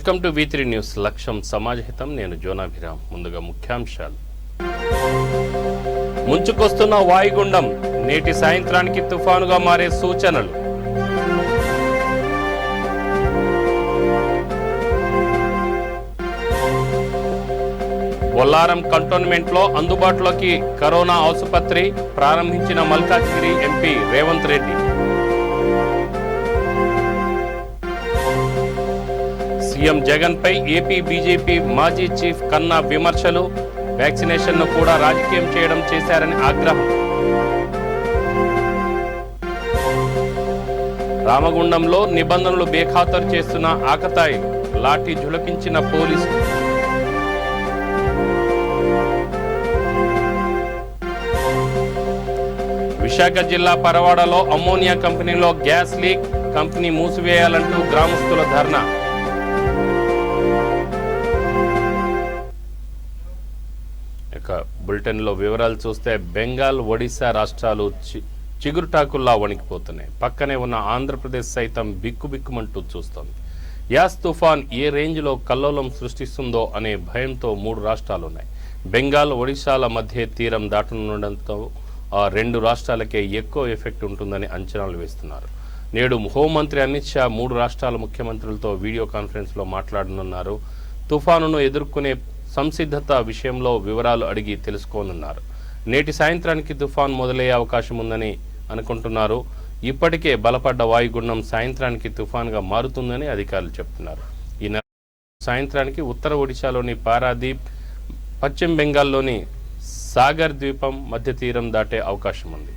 Welcome to V3 news. లక్ష్యం సమాజహితం. నేను జోనాభిరామ్. ముందుగా ముఖ్యాంశాలు. ముంచుకొస్తున్న వాయుగుండం నేటి సాయంత్రానికి తుఫానుగా మారే సూచనలు. బొల్లారం కంటోన్మెంట్లో అందుబాటులోకి కరోనా ఆసుపత్రి ప్రారంభించిన మల్కాజ్గిరి ఎంపీ రేవంత్ రెడ్డి. సీఎం జగన్ పై ఏపీ బీజేపీ మాజీ చీఫ్ కన్నా విమర్శలు. వ్యాక్సినేషన్ను కూడా రాజకీయం చేయడం చేశారని ఆగ్రహం. రామగుండంలో నిబంధనలు బేఖాతరు చేస్తున్న ఆకతాయి. లాఠీ ఝుళపించిన పోలీసులు. విశాఖ జిల్లా పరవాడలో అమ్మోనియా కంపెనీలో గ్యాస్ లీక్. కంపెనీ మూసివేయాలంటూ గ్రామస్తుల ధర్నా. బులెటిన్లో వివరాలు చూస్తే బెంగాల్, ఒడిశా రాష్ట్రాలు చిగురుటాకుల్లా వణికిపోతున్నాయి. పక్కనే ఉన్న ఆంధ్రప్రదేశ్ సైతం బిక్కుబిక్కుమంటూ చూస్తోంది. యాస్ తుఫాన్ ఏ రేంజ్లో కల్లోలం సృష్టిస్తుందో అనే భయంతో 3 రాష్ట్రాలున్నాయి. బెంగాల్, ఒడిశాల మధ్య తీరం దాటనుండడంతో ఆ 2 రాష్ట్రాలకే ఎక్కువ ఎఫెక్ట్ ఉంటుందని అంచనాలు వేస్తున్నారు. నేడు హోంమంత్రి అమిత్ షా 3 రాష్ట్రాల ముఖ్యమంత్రులతో వీడియో కాన్ఫరెన్స్లో మాట్లాడనున్నారు. తుఫానును ఎదుర్కొనే సంసిద్ధత విషయంలో వివరాలు అడిగి తెలుసుకోనున్నారు. నేటి సాయంత్రానికి తుఫాన్ మొదలయ్యే అవకాశం ఉందని అనుకుంటున్నారు. ఇప్పటికే బలపడ్డ వాయుగుండం సాయంత్రానికి తుఫాన్గా మారుతుందని అధికారులు చెబుతున్నారు. ఈ నెల సాయంత్రానికి ఉత్తర ఒడిశాలోని పారాదీప్, పశ్చిమ బెంగాల్లోని సాగర్ ద్వీపం మధ్య తీరం దాటే అవకాశం ఉంది.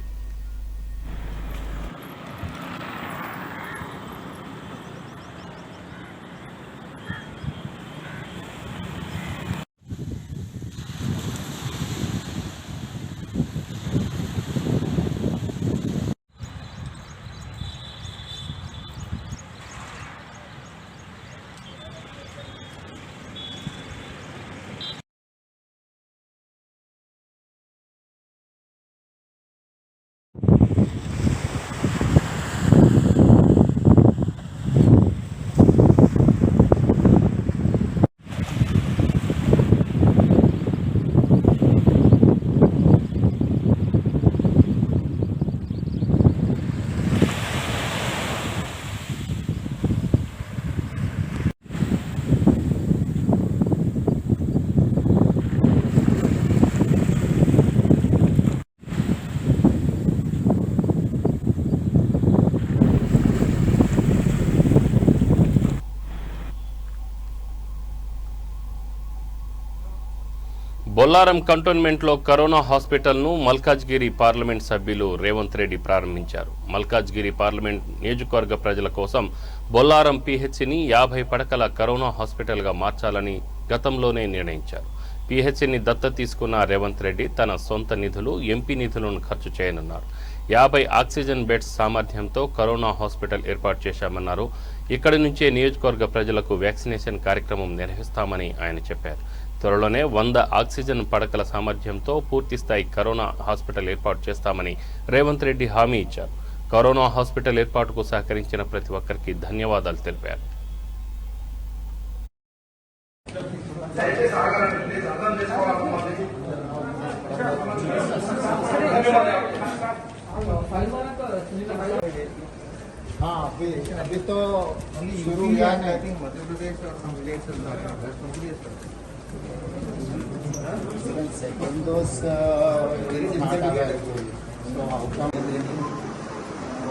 బొల్లారం కంటోన్మెంట్లో కరోనా హాస్పిటల్ను మల్కాజ్గిరి పార్లమెంట్ సభ్యులు రేవంత్ రెడ్డి ప్రారంభించారు. మల్కాజ్గిరి పార్లమెంట్ నియోజకవర్గ ప్రజల కోసం బొల్లారం పీహెచ్సిని 50 పడకల కరోనా హాస్పిటల్గా మార్చాలని గతంలోనే నిర్ణయించారు. పీహెచ్సిని దత్తత తీసుకున్న రేవంత్ రెడ్డి తన సొంత నిధులు, ఎంపీ నిధులను ఖర్చు చేయనున్నారు. 50 ఆక్సిజన్ బెడ్స్ సామర్థ్యంతో కరోనా హాస్పిటల్ ఏర్పాటు చేశామన్నారు. ఇక్కడి నుంచే నియోజకవర్గ ప్రజలకు వ్యాక్సినేషన్ కార్యక్రమం నిర్వహిస్తామని ఆయన చెప్పారు. త్వరలోనే 100 ఆక్సిజన్ పడకల సామర్థ్యంతో పూర్తిస్థాయి కరోనా హాస్పిటల్ ఏర్పాటు చేస్తామని రేవంత్ రెడ్డి హామీ ఇచ్చారు. కరోనా హాస్పిటల్ ఏర్పాటుకు సహకరించిన ప్రతి ఒక్కరికి ధన్యవాదాలు తెలిపారు. अभी तो शुरू हुआ है. आई थिंक मध्य प्रदेश और some states are second dose very difficult to get. So how come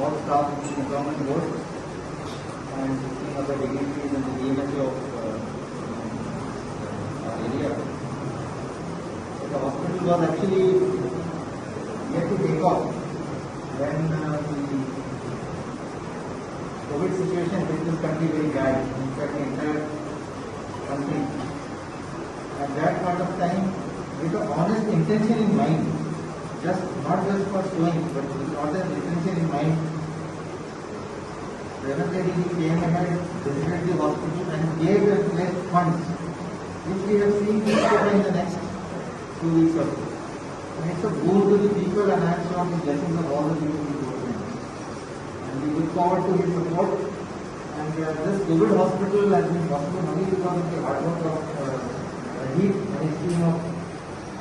all staff in government board and other dignitaries in the DMHO of area. So the hospital was actually yet to take off when the COVID situation in this country very bad. In fact, the entire country. At that point of time, with the honest intention in mind, not just for showing, but with honest intention in mind, Ravindra Reddy came ahead, visited the hospital and gave the pledged funds, which we have seen in the next 2 weeks or so. And it's a boon to the people, and I am sure the blessings of all the people will go to him. And we look forward to his support and And this COVID hospital has been possible only because of the hard work of Rajeev and his team of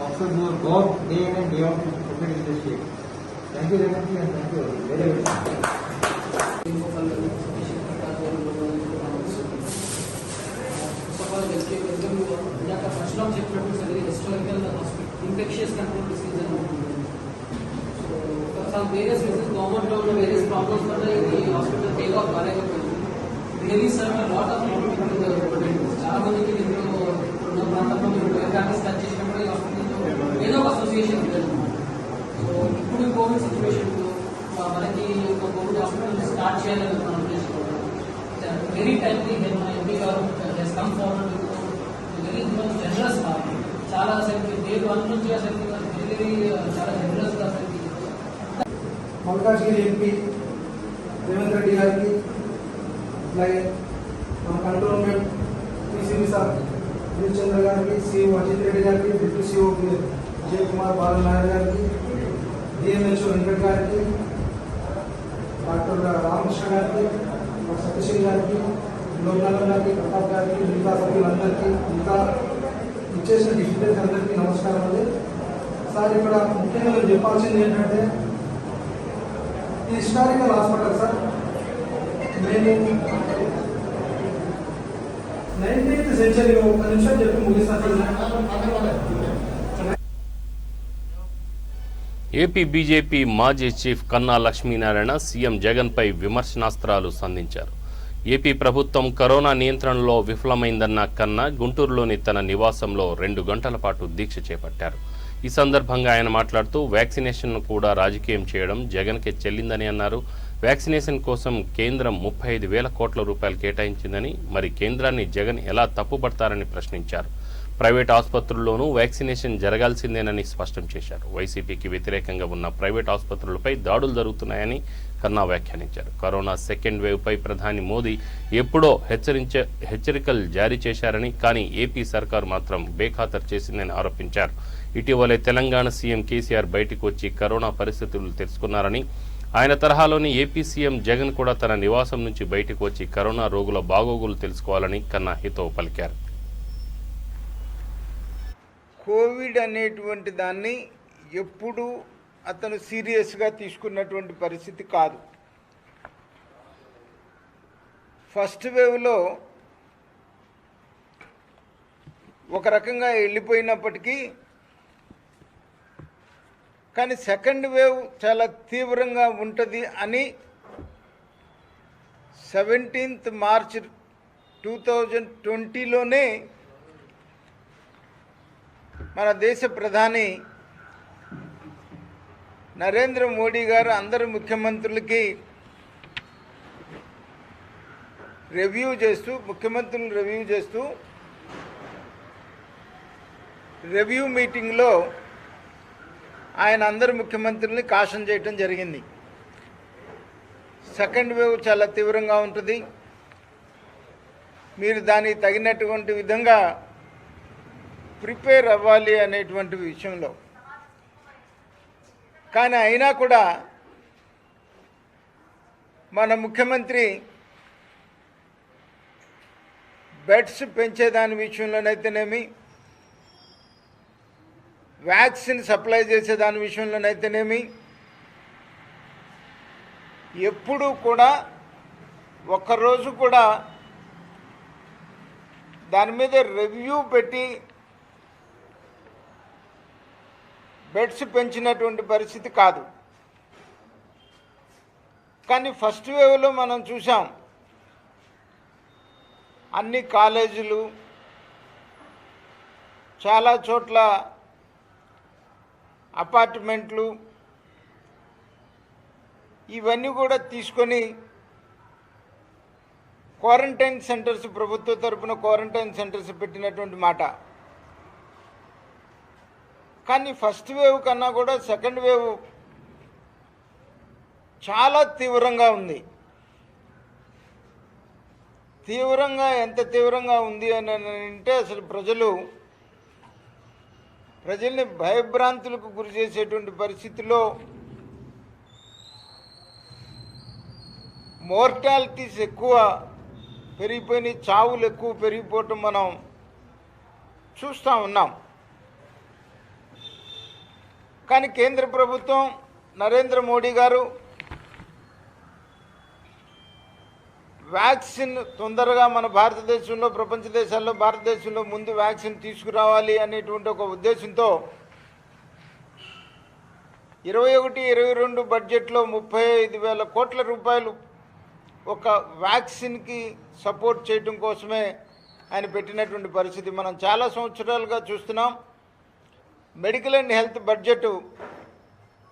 officers who have worked day in and day out to put it in this shape. Thank you, Revanti, and thank you very much. Infectious control disease and so for some various reasons government of various problems but the hospital take off really serve a lot of people in the చాలా మందికి ఇందులో ఉన్న ప్రాంతంలో మీరు family start చేసినప్పుడు ఈ హాస్పిటల్తో ఏదో ఒక అసోసియేషన్ ఉంటుంది. సో ఇప్పుడు కోవిడ్ సిచ్యువేషన్లో మనకి ఒక కోవిడ్ హాస్పిటల్ స్టార్ట్ చేయాలని మనం చేసుకోవాలి. వెరీ టైమ్లీ మన ఎంపీ గారు he's come forward very generous చాలా అసలు డే 1 నుంచి అసలు వెరీ చాలా జనరస్గా అసలు మల్కాజ్గిరి ఎంపీ రేవంత్ రెడ్డి గారికి అలాగే మన కంట్రోల్మెంట్ టీసీబీ సార్ చంద్ర గారికి సిఓ అజిత్ రెడ్డి గారికి డిప్యూటీ సిఓ విజయ్ కుమార్ బాలనాయుడు గారికి డిఎంహెచ్ఓ వెంకట్ గారికి డాక్టర్ రామకృష్ణ గారికి డాక్టర్ సతీష్ గారికి లోక్నాథ్ గారికి ప్రతాప్ గారికి మిగతా సభ్యులందరికీ ఇంకా ఇచ్చేసిన డిస్ట్రిక్ట్ అందరికీ నమస్కారం అండి. సార్ ఇక్కడ ముఖ్యంగా నేను చెప్పాల్సింది ఏంటంటే ఈ హిస్టారికల్ హాస్పిటల్ సార్ నేను 19th సెంచరీలో ఒక నిమిషం చెప్పి ముగిస్తాను. ఏపీ బీజేపీ మాజీ చీఫ్ కన్నా లక్ష్మీనారాయణ సీఎం జగన్పై విమర్శనాస్త్రాలు సంధించారు. ఏపీ ప్రభుత్వం కరోనా నియంత్రణలో విఫలమైందన్న కన్నా గుంటూరులోని తన నివాసంలో 2 గంటల పాటు దీక్ష చేపట్టారు. ఈ సందర్భంగా ఆయన మాట్లాడుతూ వ్యాక్సినేషన్ను కూడా రాజకీయం చేయడం జగన్కే చెల్లిందని అన్నారు. వ్యాక్సినేషన్ కోసం కేంద్రం 35,000 కోట్ల రూపాయలు కేటాయించిందని మరి కేంద్రాన్ని జగన్ ఎలా తప్పుపడతారని ప్రశ్నించారు. ప్రైవేట్ ఆసుపత్రుల్లోనూ వ్యాక్సినేషన్ జరగాల్సిందేనని స్పష్టం చేశారు. వైసీపీకి వ్యతిరేకంగా ఉన్న ప్రైవేట్ ఆసుపత్రులపై దాడులు జరుగుతున్నాయని కన్నా వ్యాఖ్యానించారు. కరోనా సెకండ్ వేవ్పై ప్రధాని మోదీ ఎప్పుడో హెచ్చరికలు జారీ చేశారని, కానీ ఏపీ సర్కారు మాత్రం బేఖాతరు చేసిందని ఆరోపించారు. ఇటీవలే తెలంగాణ సీఎం కేసీఆర్ బయటకు వచ్చి కరోనా పరిస్థితులు తెలుసుకున్నారని, ఆయన తరహాలోని ఏపీ సీఎం జగన్ కూడా తన నివాసం నుంచి బయటకు వచ్చి కరోనా రోగుల బాగోగులు తెలుసుకోవాలని కన్నా హితవు పలికారు. కోవిడ్ అనేటువంటి దాన్ని ఎప్పుడు అతను సీరియస్గా తీసుకున్నటువంటి పరిస్థితి కాదు. ఫస్ట్ వేవ్లో ఒక రకంగా వెళ్ళిపోయినప్పటికీ కానీ సెకండ్ వేవ్ చాలా తీవ్రంగా ఉంటుంది అని 17th మార్చ్ 2020లోనే మన దేశ ప్రధాని నరేంద్ర మోడీ గారు అందరు ముఖ్యమంత్రులు రివ్యూ చేస్తూ రివ్యూ మీటింగ్లో ఆయన అందరు ముఖ్యమంత్రుల్ని కాషన్ చేయటం జరిగింది. సెకండ్ వేవ్ చాలా తీవ్రంగా ఉంటుంది, మీరు దానికి తగినటువంటి విధంగా ప్రిపేర్ అవ్వాలి అనేటువంటి విషయంలో. కానీ అయినా కూడా మన ముఖ్యమంత్రి బెడ్స్ పెంచేదాని విషయంలోనైతేనేమి, వ్యాక్సిన్ సప్లై చేసేదాని విషయంలోనైతేనేమి ఎప్పుడూ కూడా ఒక్కరోజు కూడా దాని మీద రివ్యూ పెట్టి బెడ్స్ పెంచినటువంటి పరిస్థితి కాదు. కానీ ఫస్ట్ వేవ్లో మనం చూసాం, అన్ని కాలేజీలు చాలా చోట్ల అపార్ట్మెంట్లు ఇవన్నీ కూడా తీసుకొని క్వారంటైన్ సెంటర్స్, ప్రభుత్వ తరపున క్వారంటైన్ సెంటర్స్ పెట్టినటువంటి మాట. కానీ ఫస్ట్ వేవ్ కన్నా కూడా సెకండ్ వేవ్ చాలా తీవ్రంగా ఉంది. ఎంత తీవ్రంగా ఉంది అని అంటే అసలు ప్రజల్ని భయభ్రాంతులకు గురి చేసేటువంటి పరిస్థితిలో మోర్టాలిటీస్ ఎక్కువ పెరిగిపోయినాయి, చావులు ఎక్కువ పెరిగిపోవటం మనం చూస్తూ ఉన్నాం. కానీ కేంద్ర ప్రభుత్వం నరేంద్ర మోడీ గారు వ్యాక్సిన్ తొందరగా మన భారతదేశంలో, ప్రపంచ దేశాల్లో భారతదేశంలో ముందు వ్యాక్సిన్ తీసుకురావాలి అనేటువంటి ఒక ఉద్దేశంతో 21-22 బడ్జెట్లో 35,000 కోట్ల రూపాయలు ఒక వ్యాక్సిన్కి సపోర్ట్ చేయడం కోసమే ఆయన పెట్టినటువంటి పరిస్థితి మనం చాలా సంవత్సరాలుగా చూస్తున్నాం. మెడికల్ అండ్ హెల్త్ బడ్జెట్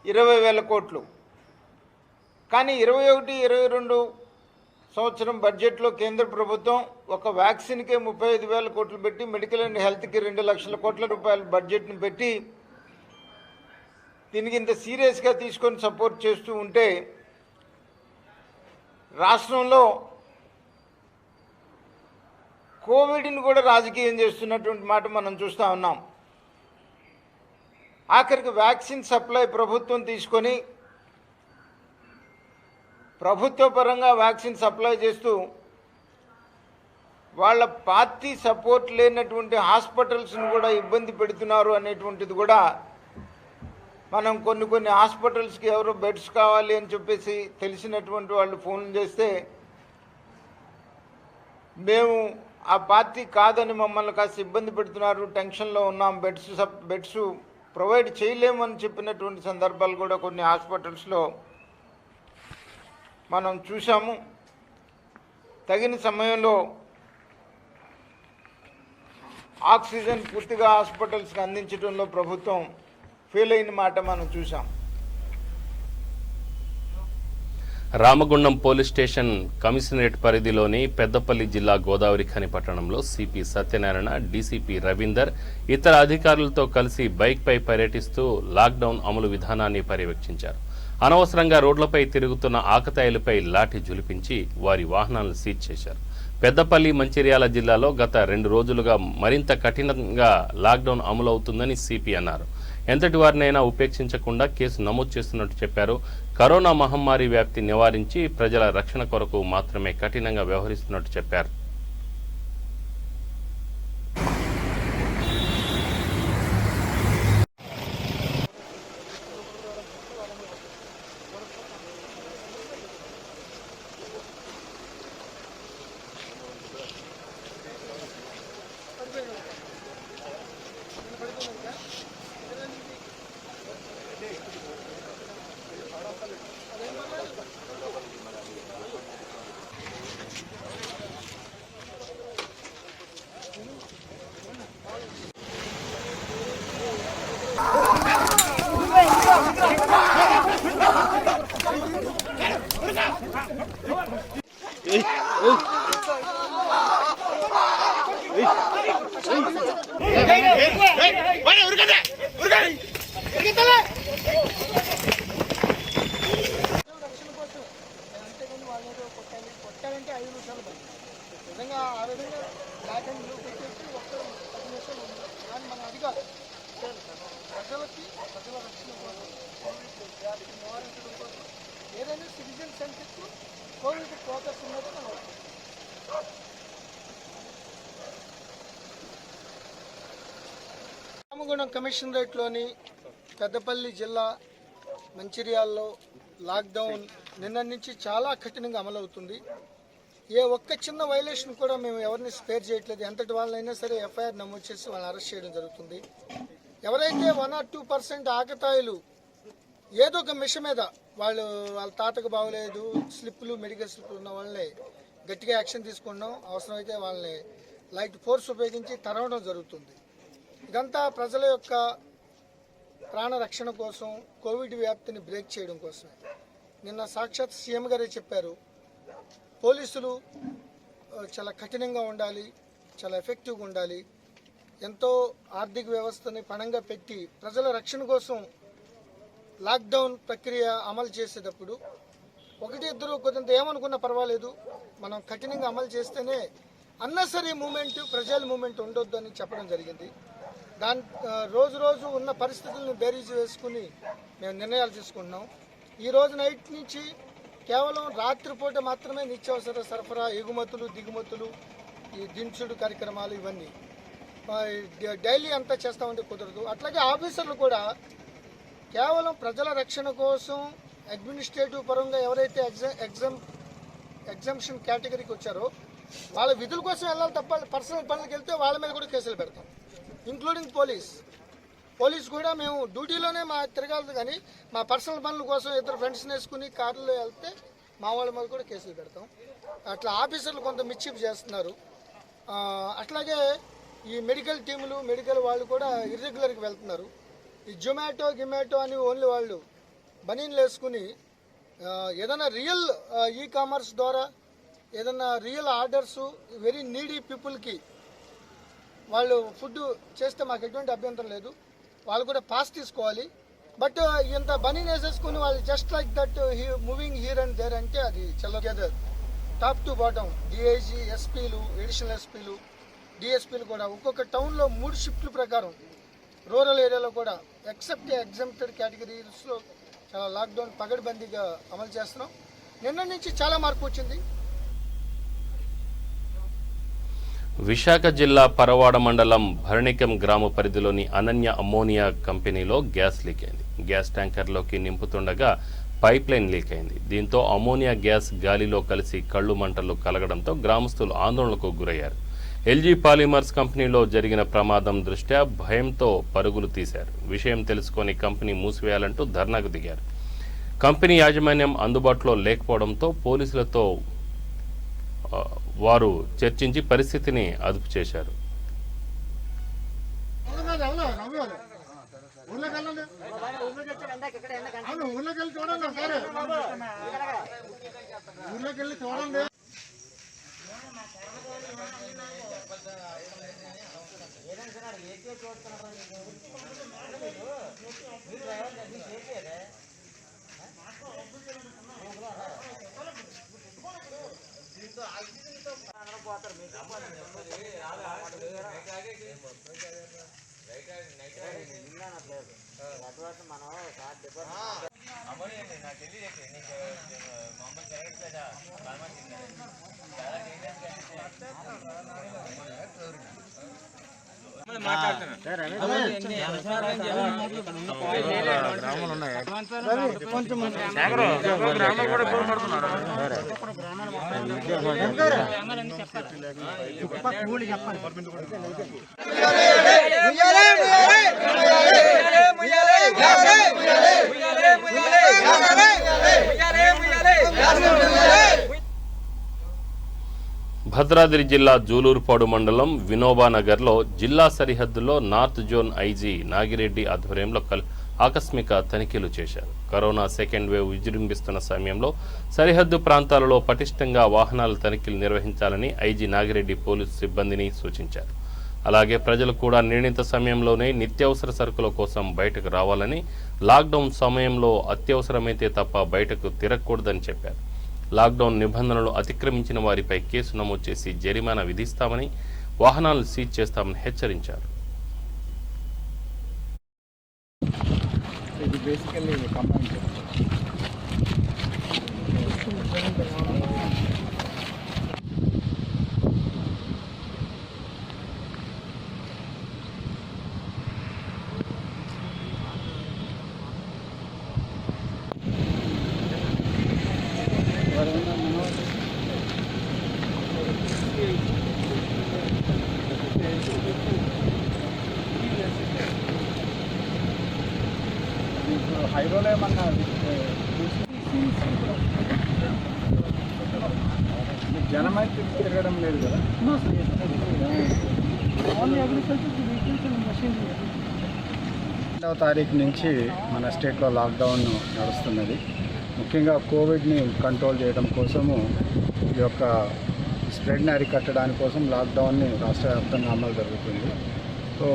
20,000 కోట్లు, కానీ 21-22 సంవత్సరం బడ్జెట్లో కేంద్ర ప్రభుత్వం ఒక వ్యాక్సిన్కే 35,000 కోట్లు పెట్టి, మెడికల్ అండ్ హెల్త్కి 2 లక్షల కోట్ల రూపాయల బడ్జెట్ను పెట్టి దీనికి ఇంత సీరియస్గా తీసుకొని సపోర్ట్ చేస్తూ ఉంటే రాష్ట్రంలో కోవిడ్ని కూడా రాజకీయం చేస్తున్నటువంటి మాట మనం చూస్తూ ఉన్నాం. ఆఖరికి వ్యాక్సిన్ సప్లై ప్రభుత్వం తీసుకొని ప్రభుత్వ పరంగా వ్యాక్సిన్ సప్లై చేస్తూ వాళ్ళ పార్టీ సపోర్ట్ లేనటువంటి హాస్పిటల్స్ని కూడా ఇబ్బంది పెడుతున్నారు అనేటువంటిది కూడా మనం కొన్ని హాస్పిటల్స్కి ఎవరో బెడ్స్ కావాలి అని చెప్పేసి తెలిసినటువంటి వాళ్ళు ఫోన్ చేస్తే మేము ఆ పార్టీ కాదని మమ్మల్ని కాస్త ఇబ్బంది పెడుతున్నారు, టెన్షన్లో ఉన్నాం, బెడ్స్ ప్రొవైడ్ చేయలేమని చెప్పినటువంటి సందర్భాలు కూడా కొన్ని హాస్పిటల్స్లో మనం చూసాము. తగిన సమయంలో ఆక్సిజన్ పూర్తిగా హాస్పిటల్స్కి అందించడంలో ప్రభుత్వం ఫెయిల్ అయిన మాట మనం చూసాం. రామగుండం పోలీస్ స్టేషన్ కమిషనరేట్ పరిధిలోని పెద్దపల్లి జిల్లా గోదావరి ఖని పట్టణంలో సిపి సత్యనారాయణ, డీసీపీ రవీందర్ ఇతర అధికారులతో కలిసి బైక్పై పర్యటిస్తూ లాక్డౌన్ అమలు విధానాన్ని పర్యవేక్షించారు. అనవసరంగా రోడ్లపై తిరుగుతున్న ఆకతాయిలపై లాఠీ జులిపించి వారి వాహనాలను సీజ్ చేశారు. పెద్దపల్లి, మంచిర్యాల జిల్లాలో గత 2 రోజులుగా మరింత కఠినంగా లాక్డౌన్ అమలు అవుతుందని సిపి అన్నారు. ఎంతటి వారినైనా ఉపేక్షించకుండా కేసు నమోదు చేస్తున్నట్టు చెప్పారు. కరోనా మహమ్మారి వ్యాప్తి నివారించి ప్రజల రక్షణ కొరకు మాత్రమే కఠినంగా వ్యవహరిస్తున్నట్టు చెప్పారు. నిజంగా ఆ విధంగా బ్లాక్ అండ్ బ్లూ పెట్టేసి ఒక్క 10 నిమిషాలు ఉంది. కానీ మన అధికారులు ప్రజల రక్షణ కోసం, కోవిడ్ వ్యాధిని నివారించడం కోసం ఏదైనా సిటిజన్ సెంటర్స్ కోవిడ్ ఫోకస్ ఉన్నది మనం రామగుండం కమిషనరేట్లోని పెద్దపల్లి జిల్లా మంచిర్యాలలో లాక్డౌన్ నిన్న నుంచి చాలా కఠినంగా అమలవుతుంది. ఏ ఒక్క చిన్న వైలేషన్ కూడా మేము ఎవరిని స్పేర్ చేయట్లేదు. ఎంతటి వాళ్ళైనా సరే ఎఫ్ఐఆర్ నమోదు చేసి వాళ్ళని అరెస్ట్ చేయడం జరుగుతుంది. ఎవరైతే 1 or 2% ఆకతాయిలు ఏదో ఒక మిష మీద వాళ్ళ తాతకు బాగోలేదు, స్లిప్పులు, మెడికల్ స్లిప్పులు ఉన్న వాళ్ళని గట్టిగా యాక్షన్ తీసుకుంటాం. అవసరమైతే వాళ్ళని లైట్ ఫోర్స్ ఉపయోగించి తరవడం జరుగుతుంది. ఇదంతా ప్రజల యొక్క ప్రాణ రక్షణ కోసం, కోవిడ్ వ్యాప్తిని బ్రేక్ చేయడం కోసమే. నిన్న సాక్షాత్ సీఎం గారే చెప్పారు, పోలీసులు చాలా కఠినంగా ఉండాలి, చాలా ఎఫెక్టివ్గా ఉండాలి, ఎంతో ఆర్థిక వ్యవస్థని పణంగా పెట్టి ప్రజల రక్షణ కోసం లాక్డౌన్ ప్రక్రియ అమలు చేసేటప్పుడు 1-2 కొంత ఏమనుకున్నా పర్వాలేదు, మనం కఠినంగా అమలు చేస్తేనే అన్నెసరీ మూమెంట్, ప్రజల మూమెంట్ ఉండొద్దు అని చెప్పడం జరిగింది. రోజు రోజు ఉన్న పరిస్థితులను బేరీజు వేసుకుని మేము నిర్ణయాలు తీసుకుంటున్నాం. ఈ రోజు నైట్ నుంచి కేవలం రాత్రిపూట మాత్రమే నిత్యావసర సరఫరా, ఎగుమతులు దిగుమతులు, ఈ దించుడు కార్యక్రమాలు ఇవన్నీ డైలీ అంతా చేస్తామంటే కుదరదు. అట్లాగే ఆఫీసర్లు కూడా కేవలం ప్రజల రక్షణ కోసం అడ్మినిస్ట్రేటివ్ పరంగా ఎవరైతే ఎగ్జామ్షన్ కేటగిరీకి వచ్చారో వాళ్ళ విధుల కోసం వెళ్ళాలి తప్ప పర్సనల్ పనులకు వెళ్తే వాళ్ళ మీద కూడా కేసులు పెడతాం. ఇంక్లూడింగ్ పోలీస్ కూడా మేము డ్యూటీలోనే తిరగాలి, కానీ మా పర్సనల్ పనుల కోసం ఇద్దరు ఫ్రెండ్స్ని వేసుకుని కార్లో వెళ్తే మా వాళ్ళ మీద కూడా కేసులు పెడతాం. అట్లా ఆఫీసర్లు కొంత మిస్చీఫ్ చేస్తున్నారు. అట్లాగే ఈ మెడికల్ టీములు, మెడికల్ వాళ్ళు కూడా ఇర్రెగ్యులర్కి వెళ్తున్నారు. ఈ జొమాటో అని ఓన్లీ వాళ్ళు బనీన్లు వేసుకుని ఏదైనా రియల్ ఈ కామర్స్ ద్వారా ఏదైనా రియల్ ఆర్డర్స్ వెరీ నీడీ పీపుల్కి వాళ్ళు ఫుడ్ చేస్తే మాకు ఎటువంటి అభ్యంతరం లేదు, వాళ్ళు కూడా పాస్ తీసుకోవాలి. బట్ ఇంత బనీన్ వేసేసుకుని వాళ్ళు just like that moving here and there అంటే అది చల్లగెదర్ టాప్ టు బాటం డిఐజీ, ఎస్పీలు, ఎడిషనల్ ఎస్పీలు, డిఎస్పీలు కూడా ఒక్కొక్క టౌన్లో 3 షిఫ్ట్ల ప్రకారం రూరల్ ఏరియాలో కూడా ఎక్సెప్ట్ ఎగ్జామ్టెడ్ కేటగిరీస్లో చాలా లాక్డౌన్ పగడ్బందీగా అమలు చేస్తున్నాం. నిన్న నుంచి చాలా మార్పు వచ్చింది. విశాఖ జిల్లా పరవాడ మండలం భరణికం గ్రామ పరిధిలోని అనన్య అమ్మోనియా కంపెనీలో గ్యాస్ లీక్ అయింది. గ్యాస్ ట్యాంకర్లోకి నింపుతుండగా పైప్ లైన్ లీక్ అయింది. దీంతో అమ్మోనియా గ్యాస్ గాలిలో కలిసి కళ్ళు మంటలు కలగడంతో గ్రామస్తులు ఆందోళనకు గురయ్యారు. ఎల్జీ పాలిమర్స్ కంపెనీలో జరిగిన ప్రమాదం దృష్ట్యా భయంతో పరుగులు తీశారు. విషయం తెలుసుకొని కంపెనీ మూసివేయాలంటూ ధర్నాకు దిగారు. కంపెనీ యాజమాన్యం అందుబాటులో లేకపోవడంతో పోలీసులతో వారు చర్చించి పరిస్థితిని అదుపు చేశారు. భద్రాద్రి జిల్లా జూలూరుపాడు మండలం వినోబానగర్లో జిల్లా సరిహద్దులో నార్త్ జోన్ ఐజీ నాగిరెడ్డి ఆధ్వర్యంలో ఆకస్మిక తనిఖీలు చేశారు. కరోనా సెకండ్ వేవ్ విజృంభిస్తున్న సమయంలో సరిహద్దు ప్రాంతాలలో పటిష్టంగా వాహనాల తనిఖీలు నిర్వహించాలని ఐజీ నాగిరెడ్డి పోలీసు సిబ్బందిని సూచించారు. అలాగే ప్రజలు కూడా నిర్ణీత సమయంలోనే నిత్యావసర సరుకుల కోసం బయటకు రావాలని, లాక్డౌన్ సమయంలో అత్యవసరమైతే తప్ప బయటకు తిరగకూడదని చెప్పారు. లాక్డౌన్ నిబంధనలు అతిక్రమించిన వారిపై కేసు నమోదు చేసి జరిమానా విధిస్తామని, వాహనాలు సీజ్ చేస్తామని హెచ్చరించారు. హైవేలో ఏమన్నా జనం అయితే తిరగడం లేదు కదా. 2వ తారీఖు నుంచి మన స్టేట్లో లాక్డౌన్ నడుస్తున్నది. ముఖ్యంగా కోవిడ్ని కంట్రోల్ చేయడం కోసము, ఈ యొక్క స్ప్రెడ్ని అరికట్టడానికి కోసం లాక్డౌన్ని రాష్ట్ర వ్యాప్తంగా అమలు జరుగుతుంది. సో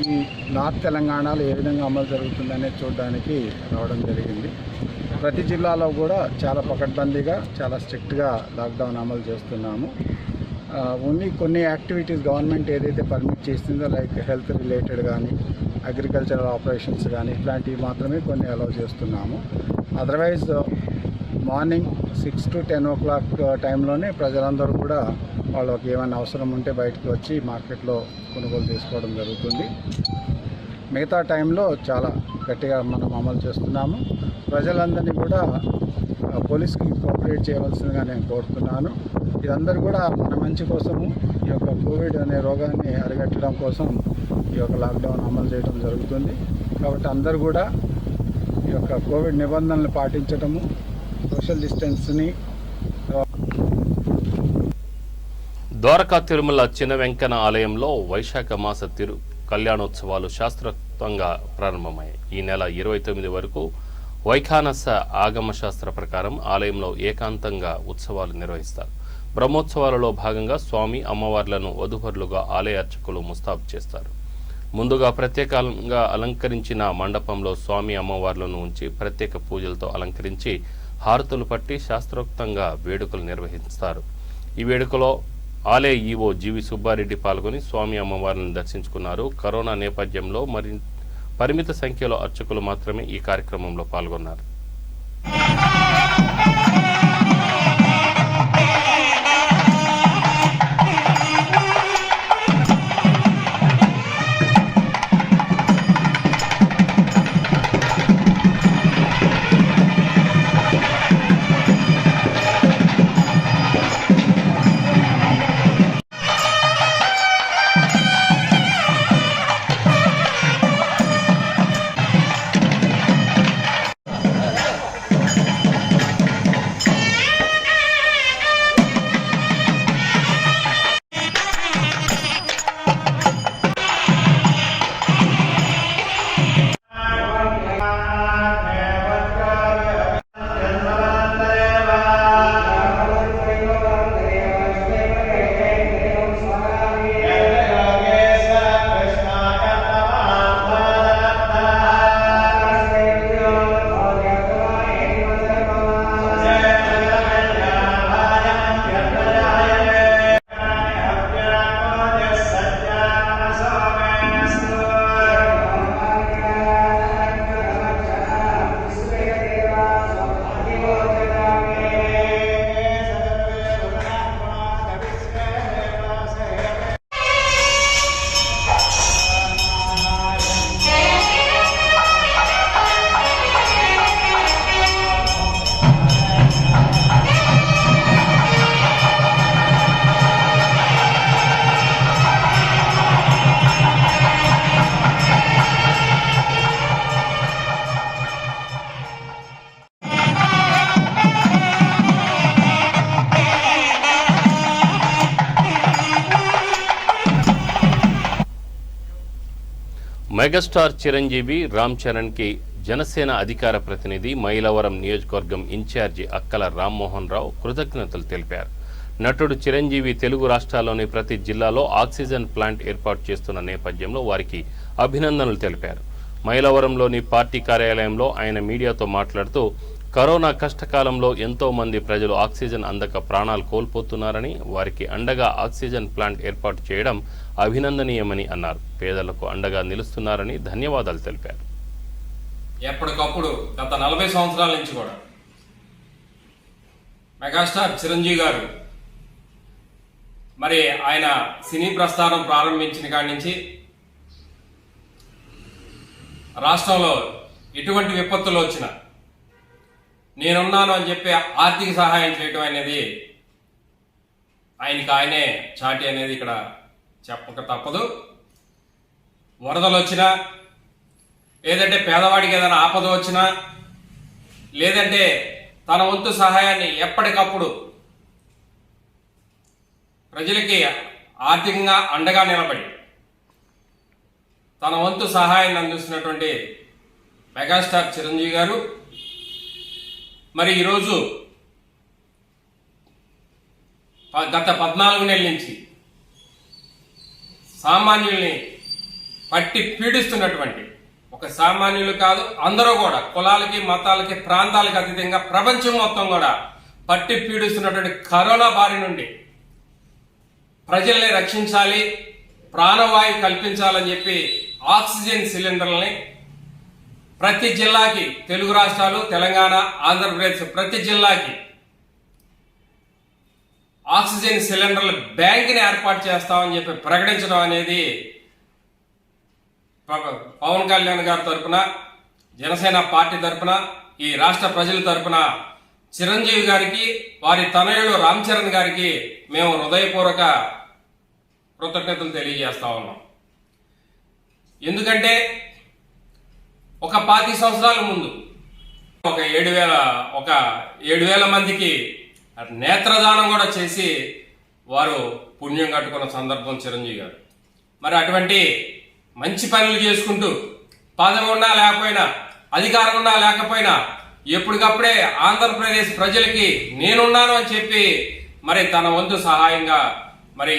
ఈ నార్త్ తెలంగాణలో ఏ విధంగా అమలు జరుగుతుందనే చూడడానికి రావడం జరిగింది. ప్రతి జిల్లాలో కూడా చాలా పకడ్బందీగా, చాలా స్ట్రిక్ట్గా లాక్డౌన్ అమలు చేస్తున్నాము. ఓన్లీ కొన్ని యాక్టివిటీస్ గవర్నమెంట్ ఏదైతే పర్మిట్ చేస్తుందో, లైక్ హెల్త్ రిలేటెడ్ కానీ, అగ్రికల్చరల్ ఆపరేషన్స్ కానీ, ఇట్లాంటివి మాత్రమే కొన్ని అలౌ చేస్తున్నాము. అదర్వైజ్ మార్నింగ్ 6 to 10 o'clock టైంలోనే ప్రజలందరూ కూడా వాళ్ళకి ఏమైనా అవసరం ఉంటే బయటకు వచ్చి మార్కెట్లో కొనుగోలు చేసుకోవడం జరుగుతుంది. మిగతా టైంలో చాలా గట్టిగా మనం అమలు చేస్తున్నాము. ప్రజలందరినీ కూడా పోలీస్కి కోఆపరేట్ చేయవలసిందిగా నేను కోరుతున్నాను. ఇదందరూ కూడా మన మంచి కోసము, ఈ యొక్క కోవిడ్ అనే రోగాన్ని అరికట్టడం కోసం ఈ యొక్క లాక్డౌన్ అమలు చేయడం జరుగుతుంది. కాబట్టి అందరూ కూడా ఈ యొక్క కోవిడ్ నిబంధనలు పాటించడము, సోషల్ డిస్టెన్స్ని. ద్వారకా తిరుమల చిన్న వెంకన్న ఆలయంలో వైశాఖ మాస కళ్యాణోత్సవాలు శాస్త్రోక్తంగా ప్రారంభమయ్యాయి. ఈ నెల 29 వరకు వైఖానస ఆగమ శాస్త్ర ప్రకారం ఆలయంలో ఏకాంతంగా ఉత్సవాలు నిర్వహిస్తారు. బ్రహ్మోత్సవాలలో భాగంగా స్వామి అమ్మవార్లను వధూవరులుగా ఆలయ అర్చకులు ముస్తాబు చేస్తారు. ముందుగా ప్రత్యేకంగా అలంకరించిన మండపంలో స్వామి అమ్మవార్లను ఉంచి ప్రత్యేక పూజలతో అలంకరించి హారతులు పట్టి శాస్త్రోక్తంగా వేడుకలు నిర్వహిస్తారు. ఈ వేడుకలో ఆలయ ఈవో జీవి సుబ్బారెడ్డి పాల్గొని స్వామి అమ్మవార్లను దర్శించుకున్నారు. కరోనా నేపథ్యంలో పరిమిత సంఖ్యలో అర్చకులు మాత్రమే ఈ కార్యక్రమంలో పాల్గొన్నారు. మెగాస్టార్ చిరంజీవి రామ్ చరణ్కి జనసేన అధికార ప్రతినిధి మైలవరం నియోజకవర్గం ఇన్ఛార్జి అక్కల రామ్మోహన్ రావు కృతజ్ఞతలు తెలిపారు. నటుడు చిరంజీవి తెలుగు రాష్ట్రాల్లోని ప్రతి జిల్లాలో ఆక్సిజన్ ప్లాంట్ ఏర్పాటు చేస్తున్న నేపథ్యంలో వారికి అభినందనలు తెలిపారు. మైలవరంలోని పార్టీ కార్యాలయంలో ఆయన మీడియాతో మాట్లాడుతూ కరోనా కష్టకాలంలో ఎంతో మంది ప్రజలు ఆక్సిజన్ అందక ప్రాణాలు కోల్పోతున్నారని, వారికి అండగా ఆక్సిజన్ ప్లాంట్ ఏర్పాటు చేయడం అభినందనీయమని అన్నారు. పేదలకు అండగా నిలుస్తున్నారని ధన్యవాదాలు తెలిపారు. ఎప్పటికప్పుడు గత 40 సంవత్సరాల నుంచి కూడా మెగాస్టార్ చిరంజీవి గారు మరి ఆయన సినీ ప్రస్థానం ప్రారంభించిన కాడి నుంచి రాష్ట్రంలో ఎటువంటి విపత్తులు వచ్చినా నేనున్నాను అని చెప్పి ఆర్థిక సహాయం చేయడం అనేది ఆయనకి చాటి అనేది ఇక్కడ చెప్పక తప్పదు. వరదలు వచ్చినా, లేదంటే పేదవాడికి ఏదైనా ఆపద వచ్చినా, లేదంటే తన వంతు సహాయాన్ని ఎప్పటికప్పుడు ప్రజలకి ఆర్థికంగా అండగా నిలబడి తన వంతు సహాయాన్ని అందిస్తున్నటువంటి మెగాస్టార్ చిరంజీవి గారు మరి ఈరోజు గత 14 నెలల నుంచి సామాన్యుల్ని పట్టి పీడిస్తున్నటువంటి, ఒక సామాన్యులు కాదు అందరూ కూడా కులాలకి, మతాలకి, ప్రాంతాలకి అతీతంగా ప్రపంచం మొత్తం కూడా పట్టి పీడిస్తున్నటువంటి కరోనా బారి నుండి ప్రజల్ని రక్షించాలి, ప్రాణవాయువు కల్పించాలని చెప్పి ఆక్సిజన్ సిలిండర్లని ప్రతి జిల్లాకి, తెలుగు రాష్ట్రాలు, తెలంగాణ, ఆంధ్రప్రదేశ్ ప్రతి జిల్లాకి ఆక్సిజన్ సిలిండర్ల బ్యాంకుని ఏర్పాటు చేస్తామని చెప్పి ప్రకటించడం అనేది పవన్ కళ్యాణ్ గారి తరఫున, జనసేన పార్టీ తరఫున, ఈ రాష్ట్ర ప్రజల తరఫున చిరంజీవి గారికి, వారి తనయుడు రామ్ చరణ్ గారికి మేము హృదయపూర్వక కృతజ్ఞతలు తెలియజేస్తా ఉన్నాం. ఎందుకంటే ఒక 25 సంవత్సరాల ముందు ఒక 7,000 మందికి నేత్రదానం కూడా చేసి వారు పుణ్యం కట్టుకున్న సందర్భం చిరంజీవి గారు. మరి అటువంటి మంచి పనులు చేసుకుంటూ, పదవి ఉన్నా లేకపోయినా, అధికారం ఉన్నా లేకపోయినా, ఎప్పటికప్పుడే ఆంధ్రప్రదేశ్ ప్రజలకి నేనున్నాను అని చెప్పి మరి తన వంతు సహాయంగా మరి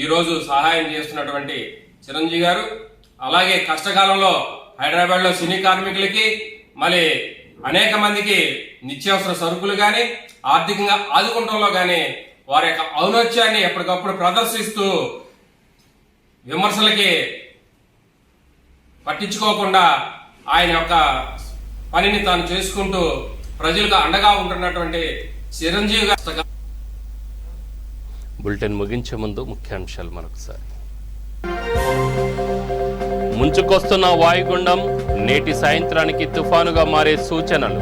ఈరోజు సహాయం చేస్తున్నటువంటి చిరంజీవి గారు, అలాగే కష్టకాలంలో హైదరాబాద్లో సినీ కార్మికులకి, మరి అనేక మందికి నిత్యావసర సరుకులు కానీ, ఆర్థికంగా ఆదుకుంటంలో కానీ వారి యొక్క ఔన్నత్యాన్ని ఎప్పటికప్పుడు ప్రదర్శిస్తూ విమర్శలకి పట్టించుకోకుండా ఆయన యొక్క పనిని తాను చేసుకుంటూ ప్రజలకు అండగా ఉంటున్నటువంటి చిరంజీవి గారు. బులెటిన్ ముగించే ముందు ముఖ్యాంశాలు మరొకసారి. ముంచుకొస్తున్న వాయుగుండం నేటి సాయంత్రానికి తుఫానుగా మారే సూచనలు.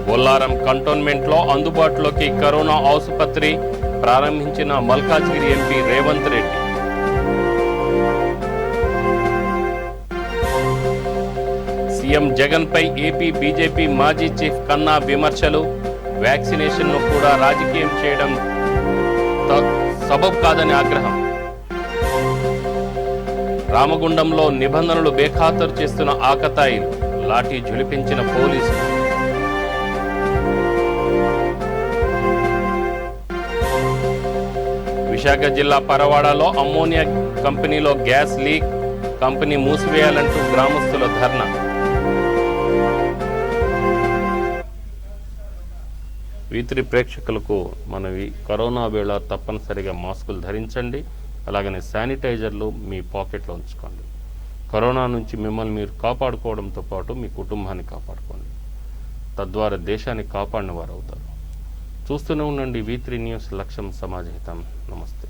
బొల్లారం కంటోన్మెంట్లో అందుబాటులోకి కరోనా ఆసుపత్రి ప్రారంభించిన మల్కాజ్గిరి ఎంపీ రేవంత్ రెడ్డి. సీఎం జగన్ పై ఏపీ బీజేపీ మాజీ చీఫ్ కన్నా విమర్శలు. వ్యాక్సినేషన్ను కూడా రాజకీయం చేయడం సబబ్ కాదని ఆగ్రహం. రామగుండంలో నిబంధనలు బేఖాతరు చేస్తున్న ఆకతాయిలు. లాఠీ ఝుళిపించిన పోలీసులు. విశాఖ జిల్లా పరవాడలో అమ్మోనియా కంపెనీలో గ్యాస్ లీక్. కంపెనీ మూసివేయాలంటూ గ్రామస్తుల ధర్నా. వీత్రి ప్రేక్షకులకు మనవి, కరోనా వేళ తప్పనిసరిగా మాస్కులు ధరించండి. అలాగనే శానిటైజర్లు మీ పాకెట్లో ఉంచుకోండి. కరోనా నుంచి మిమ్మల్ని మీరు కాపాడుకోవడంతో పాటు మీ కుటుంబాన్ని కాపాడుకోండి. తద్వారా దేశాన్ని కాపాడిన వారు అవుతారు. చూస్తూనే ఉండండి V3 న్యూస్. లక్ష్యం సమాజహితం. నమస్తే.